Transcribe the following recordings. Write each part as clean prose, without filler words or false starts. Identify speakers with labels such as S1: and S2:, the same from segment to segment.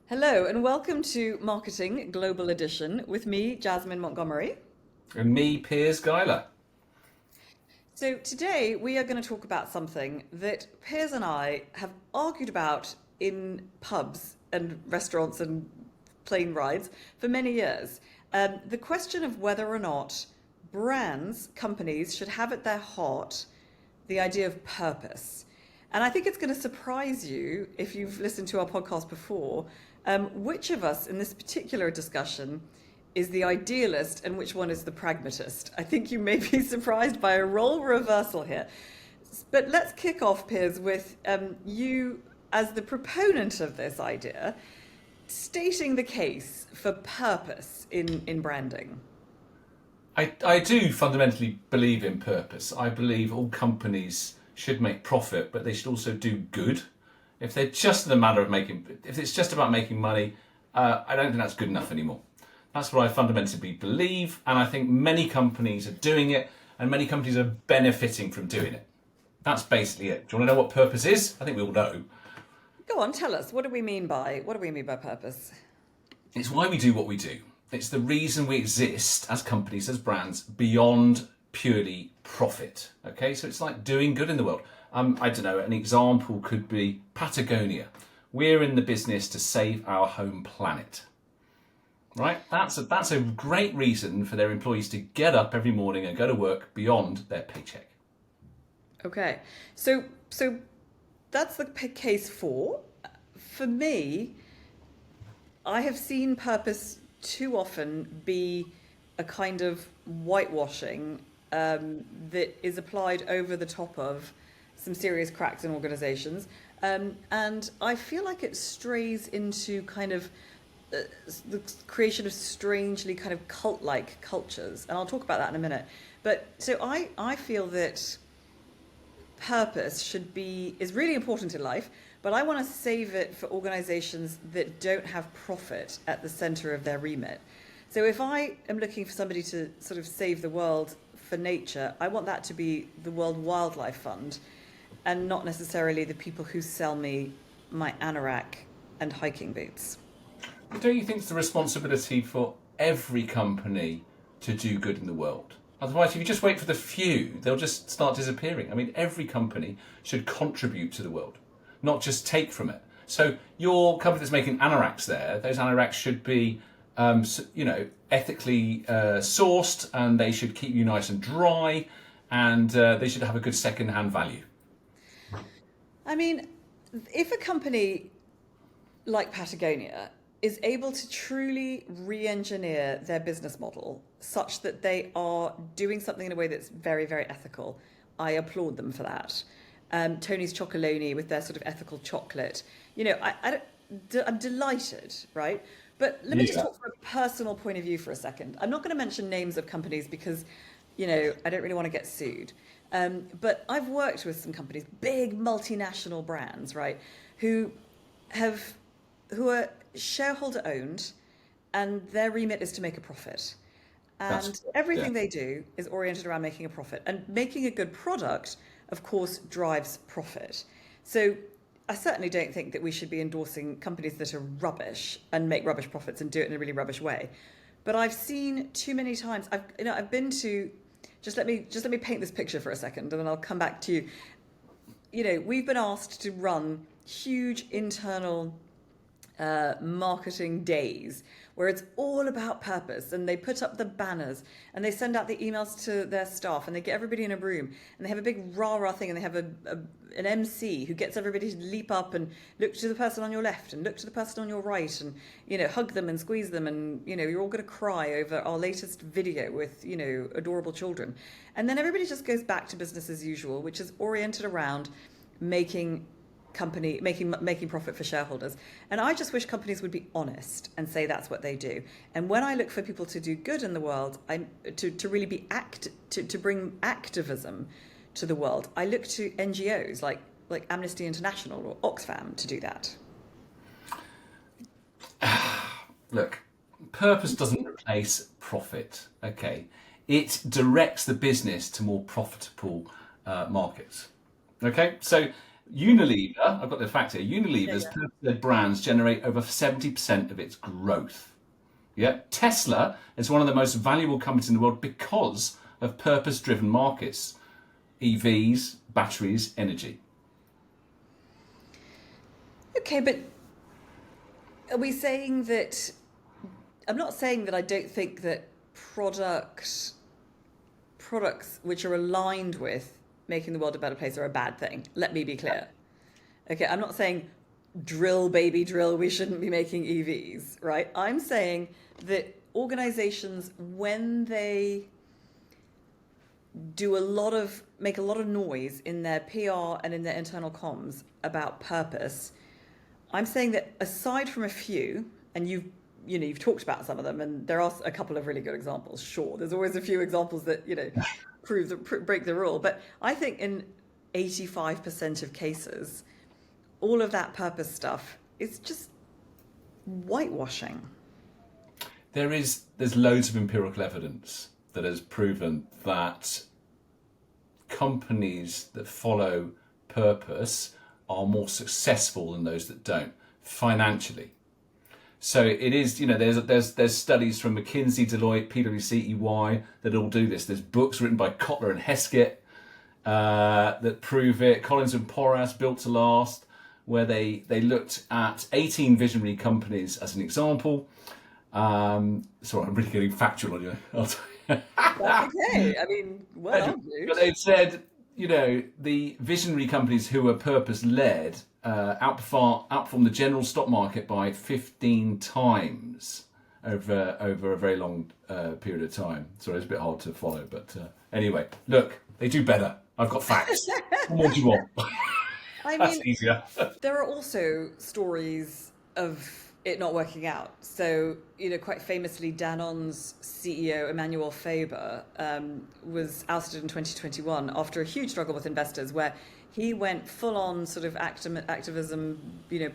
S1: Hello and welcome to Marketing Global Edition with me, Jasmine Montgomery.
S2: And me, Piers Guyler.
S1: So today we are going to talk about something that Piers and I have argued about in pubs and restaurants and plane rides for many years. The question of whether or not brands, companies should have at their heart the idea of purpose. And I think it's going to surprise you if you've listened to our podcast before, which of us in this particular discussion is the idealist and which one is the pragmatist. I think you may be surprised by a role reversal here. But let's kick off, Piers, with you as the proponent of this idea, stating the case for purpose in branding.
S2: I do fundamentally believe in purpose. I believe all companies should make profit, but they should also do good. If they're just in the matter of if it's just about making money, I don't think that's good enough anymore. That's what I fundamentally believe, and I think many companies are doing it, and many companies are benefiting from doing it. That's basically it. Do you want to know what purpose is? I think we all know.
S1: Go on, tell us. What do we mean by purpose?
S2: It's why we do what we do. It's the reason we exist as companies, as brands, beyond purely profit. Okay, so it's like doing good in the world. I don't know, an example could be Patagonia. We're in the business to save our home planet. Right? That's a great reason for their employees to get up every morning and go to work beyond their paycheck.
S1: Okay, so that's the case for. For me, I have seen purpose too often be a kind of whitewashing that is applied over the top of some serious cracks in organizations. And I feel like it strays into kind of the creation of strangely kind of cult-like cultures. And I'll talk about that in a minute. But so I feel that purpose is really important in life, but I want to save it for organizations that don't have profit at the center of their remit. So if I am looking for somebody to sort of save the world for nature, I want that to be the World Wildlife Fund and not necessarily the people who sell me my anorak and hiking boots.
S2: Don't you think it's the responsibility for every company to do good in the world? Otherwise, if you just wait for the few, they'll just start disappearing. I mean, every company should contribute to the world, not just take from it. So your company that's making anoraks there, those anoraks should be ethically sourced, and they should keep you nice and dry, and they should have a good second-hand value.
S1: I mean, if a company like Patagonia is able to truly re-engineer their business model such that they are doing something in a way that's very, very ethical, I applaud them for that. Tony's Chocolonely with their sort of ethical chocolate, I'm delighted, right? But let me just talk from a personal point of view for a second. I'm not going to mention names of companies because, I don't really want to get sued. But I've worked with some companies, big multinational brands, right, who are shareholder owned, and their remit is to make a profit. And everything they do is oriented around making a profit. And making a good product, of course, drives profit. So I certainly don't think that we should be endorsing companies that are rubbish and make rubbish profits and do it in a really rubbish way. But I've seen too many times. I've been to. Just let me paint this picture for a second, and then I'll come back to you. We've been asked to run huge internal marketing days where it's all about purpose, and they put up the banners and they send out the emails to their staff and they get everybody in a room and they have a big rah-rah thing, and they have an MC who gets everybody to leap up and look to the person on your left and look to the person on your right and hug them and squeeze them, and you're all going to cry over our latest video with adorable children. And then everybody just goes back to business as usual, which is oriented around making profit for shareholders. And I just wish companies would be honest and say that's what they do. And when I look for people to do good in the world, to really be to bring activism to the world, I look to NGOs like Amnesty International or Oxfam to do that.
S2: Look, purpose doesn't replace profit. Okay, it directs the business to more profitable markets. Okay, so Unilever, I've got the fact here, Unilever's purpose-led brands generate over 70% of its growth. Yeah, Tesla is one of the most valuable companies in the world because of purpose-driven markets. EVs, batteries, energy.
S1: Okay, but are we saying that... I'm not saying that I don't think that products which are aligned with making the world a better place are a bad thing. Let me be clear. Okay, I'm not saying drill, baby, drill, we shouldn't be making EVs, right? I'm saying that organizations, when they make a lot of noise in their PR and in their internal comms about purpose, I'm saying that aside from a few, and you've talked about some of them, and there are a couple of really good examples. Sure, there's always a few examples that break the rule, but I think in 85% of cases, all of that purpose stuff is just whitewashing.
S2: There's loads of empirical evidence that has proven that companies that follow purpose are more successful than those that don't financially. So it is, there's studies from McKinsey, Deloitte, PwC, EY that all do this. There's books written by 𝐒𝐿𝐤 and 𝐿𝐻𝐿𝐻𝐿 that prove it. Collins and Porras, Built to Last, where they looked at 18 visionary companies as an example. Sorry, I'm really getting factual on you.
S1: That's okay. I mean, well done, dude.
S2: But they've said, the visionary companies who are purpose-led outperform the general stock market by 15 times over a very long period of time. Sorry, it's a bit hard to follow, but anyway, look, they do better. I've got facts. What more do you want? That's easier.
S1: There are also stories of it not working out. So, quite famously, Danone's CEO, Emmanuel Faber, was ousted in 2021 after a huge struggle with investors where he went full on sort of activism,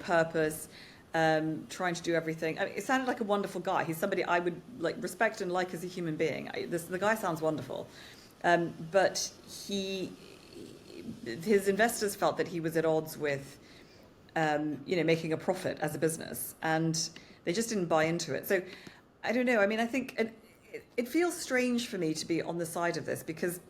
S1: purpose, trying to do everything. I mean, it sounded like a wonderful guy. He's somebody I would respect and like as a human being. The guy sounds wonderful. But his investors felt that he was at odds with making a profit as a business, and they just didn't buy into it. So I don't know. I mean, I think it feels strange for me to be on the side of this, because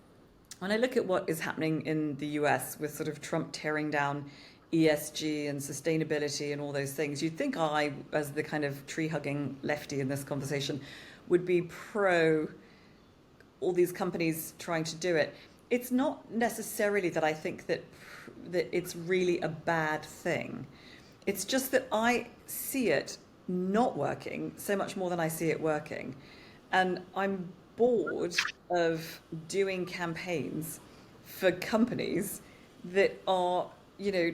S1: when I look at what is happening in the US with sort of Trump tearing down ESG and sustainability and all those things, you'd think I, as the kind of tree-hugging lefty in this conversation, would be pro all these companies trying to do it. It's not necessarily that I think that it's really a bad thing. It's just that I see it not working so much more than I see it working. And I'm bored of doing campaigns for companies that are,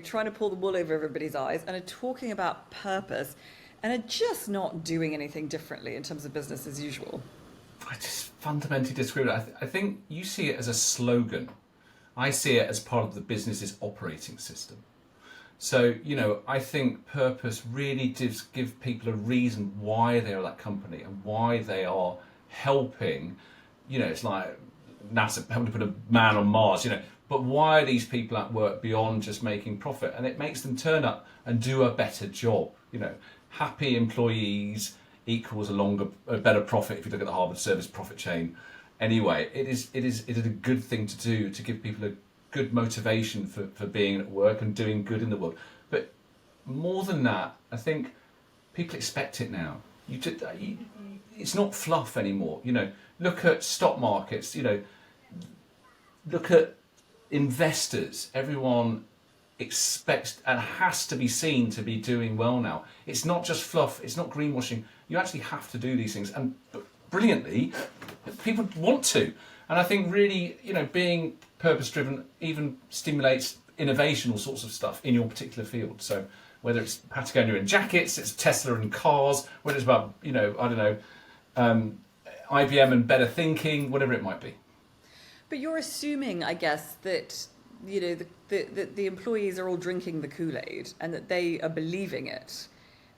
S1: trying to pull the wool over everybody's eyes and are talking about purpose and are just not doing anything differently in terms of business as usual.
S2: I just fundamentally disagree with that. I think you see it as a slogan. I see it as part of the business's operating system. So, I think purpose really does give people a reason why they are that company and why they are helping. It's like NASA helping to put a man on Mars, but why are these people at work beyond just making profit? And it makes them turn up and do a better job. Happy employees equals a better profit if you look at the Harvard Service profit chain. Anyway, it is a good thing to do, to give people a good motivation for being at work and doing good in the world. But more than that, I think people expect it now. It's not fluff anymore. Look at stock markets. Look at investors. Everyone expects and has to be seen to be doing well now. It's not just fluff. It's not greenwashing. You actually have to do these things, and brilliantly, people want to. And I think really, being purpose-driven even stimulates innovation, all sorts of stuff in your particular field. So whether it's Patagonia in jackets, it's Tesla in cars, whether it's about, IBM and better thinking, whatever it might be.
S1: But you're assuming, I guess, that the employees are all drinking the Kool-Aid and that they are believing it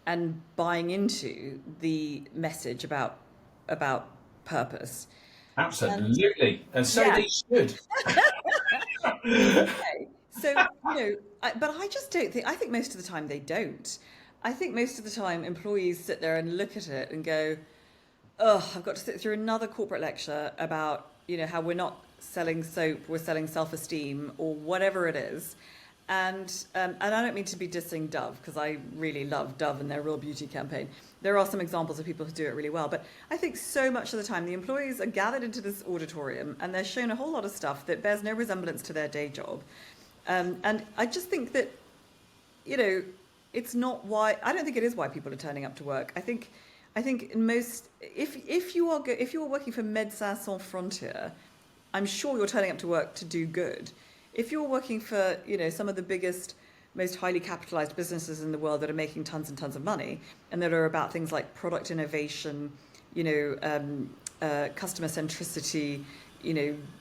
S1: and buying into the message about purpose.
S2: Absolutely, and so they should.
S1: Okay. So, but I just don't think, I think most of the time they don't. I think most of the time employees sit there and look at it and go, oh, I've got to sit through another corporate lecture about, how we're not selling soap, we're selling self-esteem or whatever it is. And I don't mean to be dissing Dove, because I really love Dove and their Real Beauty campaign. There are some examples of people who do it really well, but I think so much of the time the employees are gathered into this auditorium and they're shown a whole lot of stuff that bears no resemblance to their day job. And I just think that, it's not why, I don't think it is why people are turning up to work. I think in most, if you are working for Médecins Sans Frontières, I'm sure you're turning up to work to do good. If you're working for, some of the biggest, most highly capitalized businesses in the world that are making tons and tons of money, and that are about things like product innovation, customer centricity,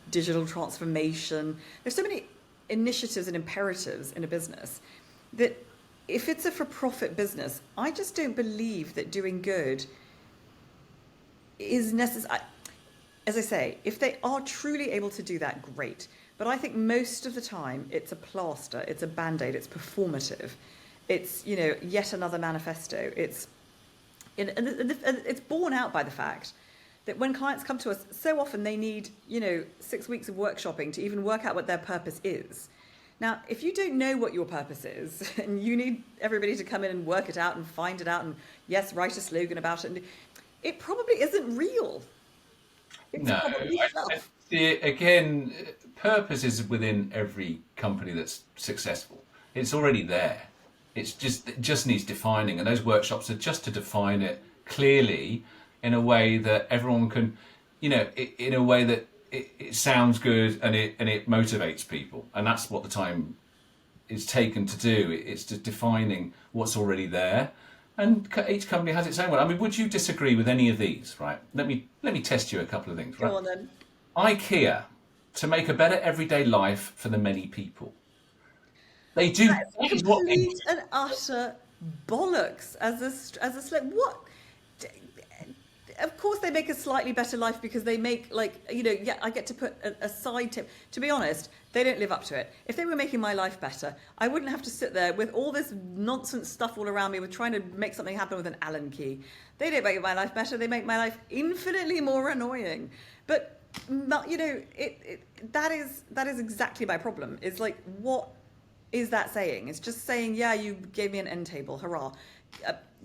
S1: digital transformation, there's so many initiatives and imperatives in a business that if it's a for-profit business, I just don't believe that doing good is necessary. As I say, if they are truly able to do that, great. But I think most of the time it's a plaster, it's a band-aid, it's performative. It's, yet another manifesto. It's borne out by the fact that when clients come to us, so often they need, 6 weeks of workshopping to even work out what their purpose is. Now, if you don't know what your purpose is, and you need everybody to come in and work it out and find it out and, yes, write a slogan about it, it probably isn't real. It's
S2: No,
S1: probably fluff.
S2: again, purpose is within every company that's successful. It's already there. It just needs defining, and those workshops are just to define it clearly in a way that everyone can, in a way that it sounds good and it motivates people, and that's what the time is taken to do. It's just defining what's already there, and each company has its own one. I mean, would you disagree with any of these? Right? Let me test you a couple of things. Right?
S1: Go on then.
S2: IKEA, to make a better everyday life for the many people. They do.
S1: That's
S2: That is what they do.
S1: complete and utter bollocks as a what? Of course they make a slightly better life because they make I get to put a side tip. To be honest, they don't live up to it. If they were making my life better, I wouldn't have to sit there with all this nonsense stuff all around me with trying to make something happen with an Allen key. They don't make my life better. They make my life infinitely more annoying. But that is exactly my problem. It's like, what is that saying? It's just saying, yeah, you gave me an end table, hurrah.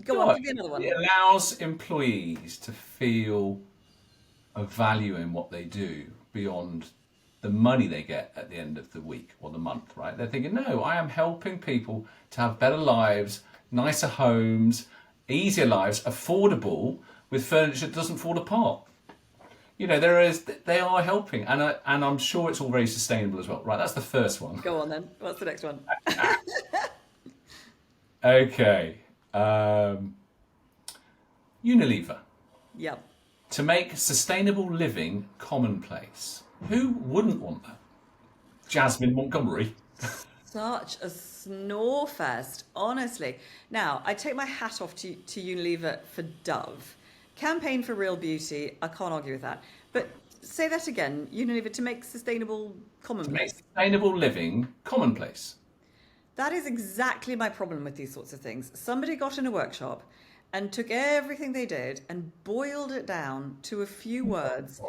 S1: Go on, give me another one.
S2: It allows employees to feel a value in what they do beyond the money they get at the end of the week or the month, right? They're thinking, no, I am helping people to have better lives, nicer homes, easier lives, affordable, with furniture that doesn't fall apart. They are helping, and I'm sure it's all very sustainable as well. Right, that's the first one.
S1: Go on then. What's the next one?
S2: Okay. Unilever.
S1: Yep.
S2: To make sustainable living commonplace. Who wouldn't want that? Jasmine Montgomery.
S1: Such a snore fest, honestly. Now, I take my hat off to Unilever for Dove. Campaign for real beauty, I can't argue with that. But say that again, Unilever, to make sustainable commonplace.
S2: To make sustainable living commonplace.
S1: That is exactly my problem with these sorts of things. Somebody got in a workshop and took everything they did and boiled it down to a few words.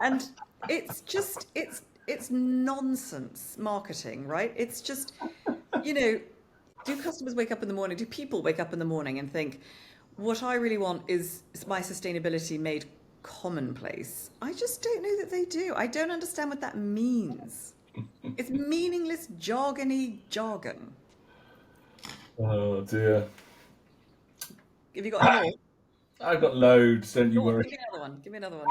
S1: And it's just, it's nonsense marketing, right? It's just, do customers wake up in the morning, do people wake up in the morning and think, what I really want is my sustainability made commonplace? I just don't know that they do. I don't understand what that means. It's meaningless, jargony jargon.
S2: Oh dear.
S1: Have you got any more?
S2: I've got loads, don't you worry.
S1: Give me another one. Give me another one.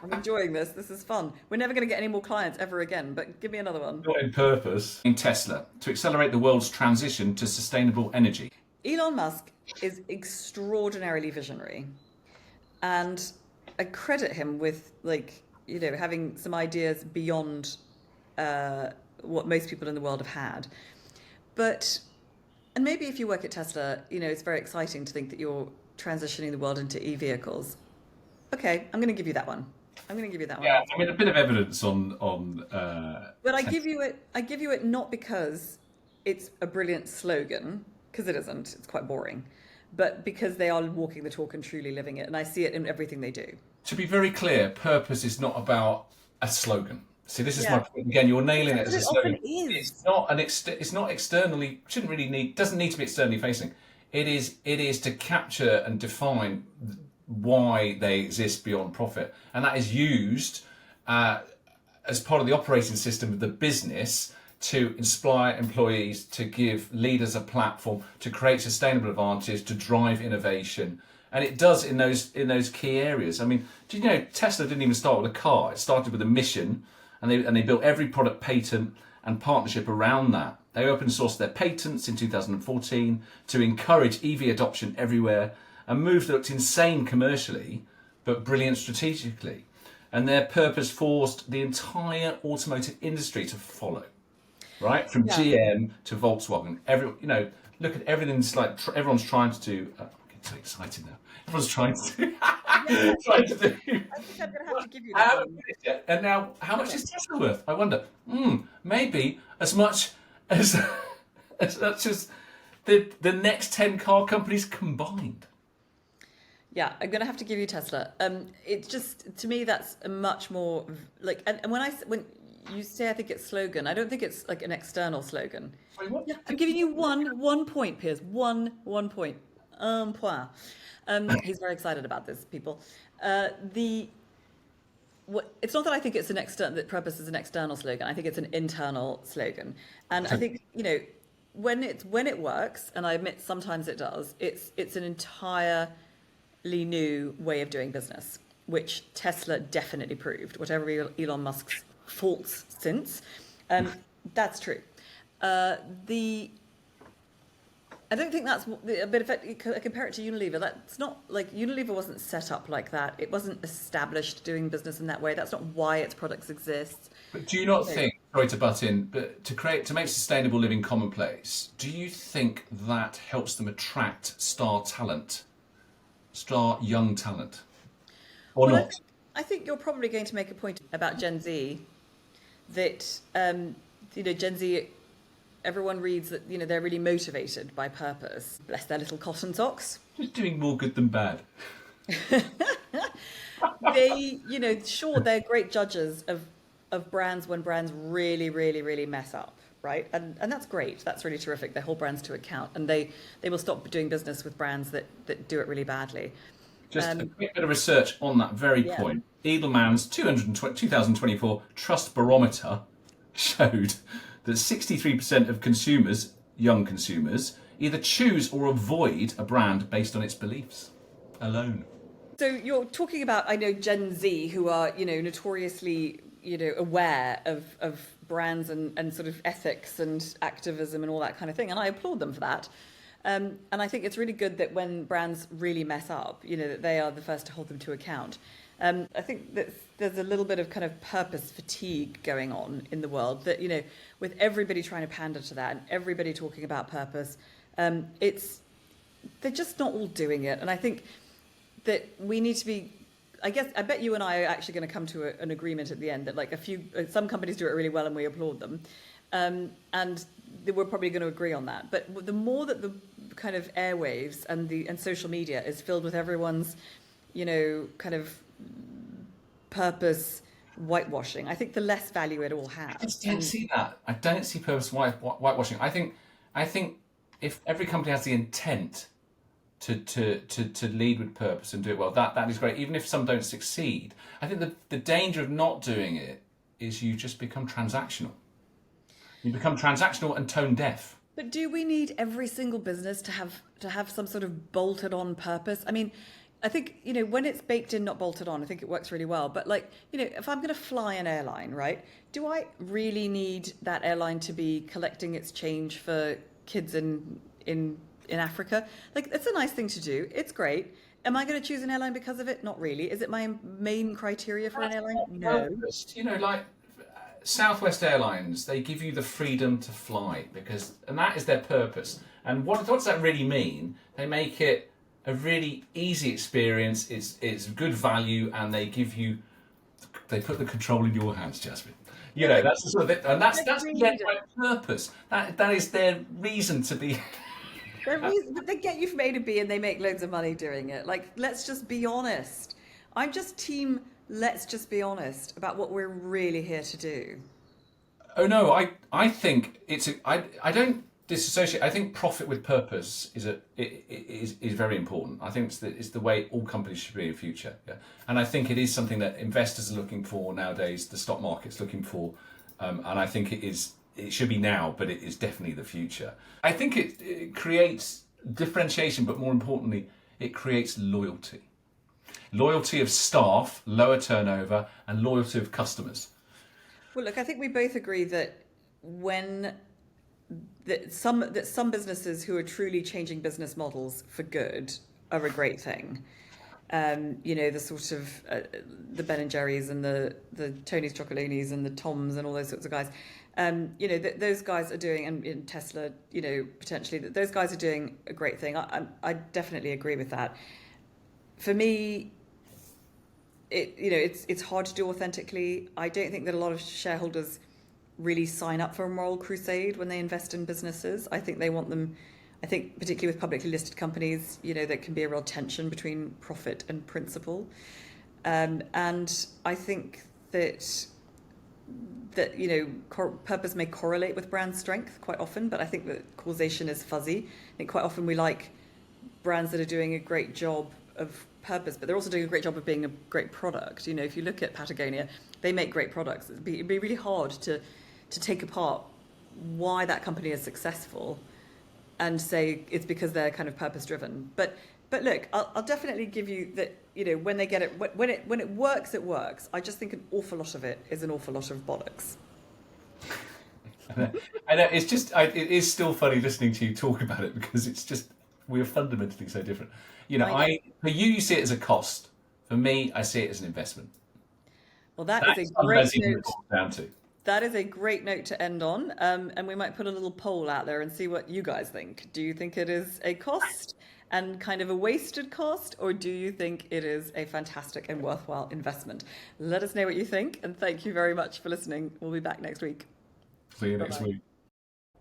S1: I'm enjoying this. This is fun. We're never going to get any more clients ever again, but give me another one.
S2: Not in purpose. In Tesla, to accelerate the world's transition to sustainable energy.
S1: Elon Musk is extraordinarily visionary. And I credit him with, having some ideas beyond what most people in the world have had. And maybe if you work at Tesla, it's very exciting to think that you're transitioning the world into e-vehicles. Okay, I'm going to give you that one. I'm going to give you that one.
S2: Yeah, I mean, a bit of evidence on
S1: But I give you it not because it's a brilliant slogan, because it isn't. It's quite boring, but because they are walking the talk and truly living it, and I see it in everything they do.
S2: To be very clear, purpose is not about a slogan. See, this is my point again. You're nailing it as a slogan. It's not it's not externally. Doesn't need to be externally facing. It is to capture and define why they exist beyond profit, and that is used as part of the operating system of the business to inspire employees, to give leaders a platform, to create sustainable advantage, to drive innovation. And it does in those key areas. I mean, do you know Tesla didn't even start with a car? It started with a mission, and they built every product patent and partnership around that. They open sourced their patents in 2014 to encourage EV adoption everywhere, and move that looked insane commercially, but brilliant strategically. And their purpose forced the entire automotive industry to follow, right? From GM to Volkswagen. Look at everything's like everyone's trying to do. I'm getting so excited now. Everyone's trying to do. Trying to do.
S1: I think I'm going to have to give you that one.
S2: And now, how much is Tesla worth? I wonder. Maybe as much as the next 10 car companies combined.
S1: Yeah, I'm going to have to give you Tesla. It's just, to me, that's a much more like, and when you say I think it's slogan, I don't think it's like an external slogan.
S2: Sorry, what?
S1: Yeah, I'm giving you one point, Piers. One point. Point. He's very excited about this, people. It's not that I think it's that purpose is an external slogan. I think it's an internal slogan, and I think when it works, and I admit sometimes it does. It's an entirely new way of doing business, which Tesla definitely proved. Whatever Elon Musk's faults since, that's true. I don't think that's a bit of it. Compare it to Unilever. That's not like Unilever wasn't set up like that. It wasn't established doing business in that way. That's not why its products exist.
S2: But do you not think, sorry to butt in, but to make sustainable living commonplace, do you think that helps them attract star young talent, or not?
S1: I think you're probably going to make a point about Gen Z, that Gen Z. Everyone reads that they're really motivated by purpose. Bless their little cotton socks.
S2: Just doing more good than bad.
S1: They, sure, they're great judges of brands when brands really, really, really mess up, right? And that's great. That's really terrific. They hold brands to account, and they will stop doing business with brands that do it really badly.
S2: Just a quick bit of research on that very point. Edelman's 2024 Trust Barometer showed that 63% of consumers, young consumers, either choose or avoid a brand based on its beliefs alone.
S1: So you're talking about, I know, Gen Z, who are, notoriously, aware of brands and sort of ethics and activism and all that kind of thing. And I applaud them for that. And I think it's really good that when brands really mess up, that they are the first to hold them to account. I think that there's a little bit of kind of purpose fatigue going on in the world that, with everybody trying to pander to that and everybody talking about purpose, they're just not all doing it. And I think that we need to be, I bet you and I are actually going to come to an agreement at the end that like some companies do it really well and we applaud them. And we're probably going to agree on that. But the more that the kind of airwaves and social media is filled with everyone's, kind of purpose whitewashing, I think the less value it all has.
S2: I just don't see that. I don't see purpose whitewashing. I think if every company has the intent to lead with purpose and do it well, that is great. Even if some don't succeed, I think the danger of not doing it is you just become transactional. You become transactional and tone deaf.
S1: But do we need every single business to have some sort of bolted on purpose? I mean, I think, when it's baked in, not bolted on, I think it works really well. But if I'm going to fly an airline, right, do I really need that airline to be collecting its change for kids in Africa? Like, it's a nice thing to do. It's great. Am I going to choose an airline because of it? Not really. Is it my main criteria for an airline? No.
S2: Like Southwest Airlines, they give you the freedom to fly and that is their purpose. And what does that really mean? They make it a really easy experience. It's good value, and they give you they put the control in your hands, Jasmine. You know, that's the sort of it, and that's their purpose. That is their reason to be.
S1: They get you from A to B and they make loads of money doing it. Like, let's just be honest. I'm just team, let's just be honest about what we're really here to do.
S2: Oh no, I think I don't disassociate. I think profit with purpose is very important. I think it's the way all companies should be in the future. Yeah? And I think it is something that investors are looking for nowadays. The stock market's looking for, and I think it should be now, but it is definitely the future. I think it creates differentiation, but more importantly, it creates loyalty. Loyalty of staff, lower turnover, and loyalty of customers.
S1: Well, look, I think we both agree that some businesses who are truly changing business models for good are a great thing. You know, the sort of the Ben and Jerry's and the Tony's Chocolates and the Toms and all those sorts of guys. You know, those guys are doing, and in Tesla, you know, potentially, those guys are doing a great thing. I definitely agree with that. For me, it's hard to do authentically. I don't think that a lot of shareholders really sign up for a moral crusade when they invest in businesses. I think they want them. I think particularly with publicly listed companies, you know, there can be a real tension between profit and principle, and I think that you know, purpose may correlate with brand strength quite often, but I think that causation is fuzzy. I think quite often we like brands that are doing a great job of purpose, but they're also doing a great job of being a great product. You know, if you look at Patagonia, they make great products. It'd be really hard to take apart why that company is successful and say it's because they're kind of purpose driven. But look, I'll definitely give you that. You know, when they get it, when it works, it works. I just think an awful lot of it is an awful lot of bollocks.
S2: I know it is still funny listening to you talk about it, because it's just, we're fundamentally so different. You know, for you see it as a cost. For me, I see it as an investment.
S1: Well, that is a great note.
S2: Down to.
S1: That is a great note to end on, and we might put a little poll out there and see what you guys think. Do you think it is a cost and kind of a wasted cost, or do you think it is a fantastic and worthwhile investment? Let us know what you think, and thank you very much for listening. We'll be back next week.
S2: See you next week.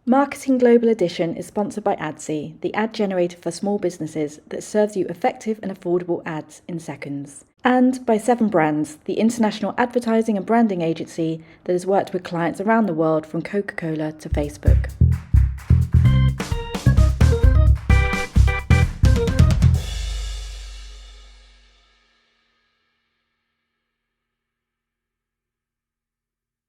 S3: Marketing Global Edition is sponsored by 𝐒𝐤𝐳, the ad generator for small businesses that serves you effective and affordable ads in seconds. And by 7 Brands, the international advertising and branding agency that has worked with clients around the world from Coca-Cola to Facebook.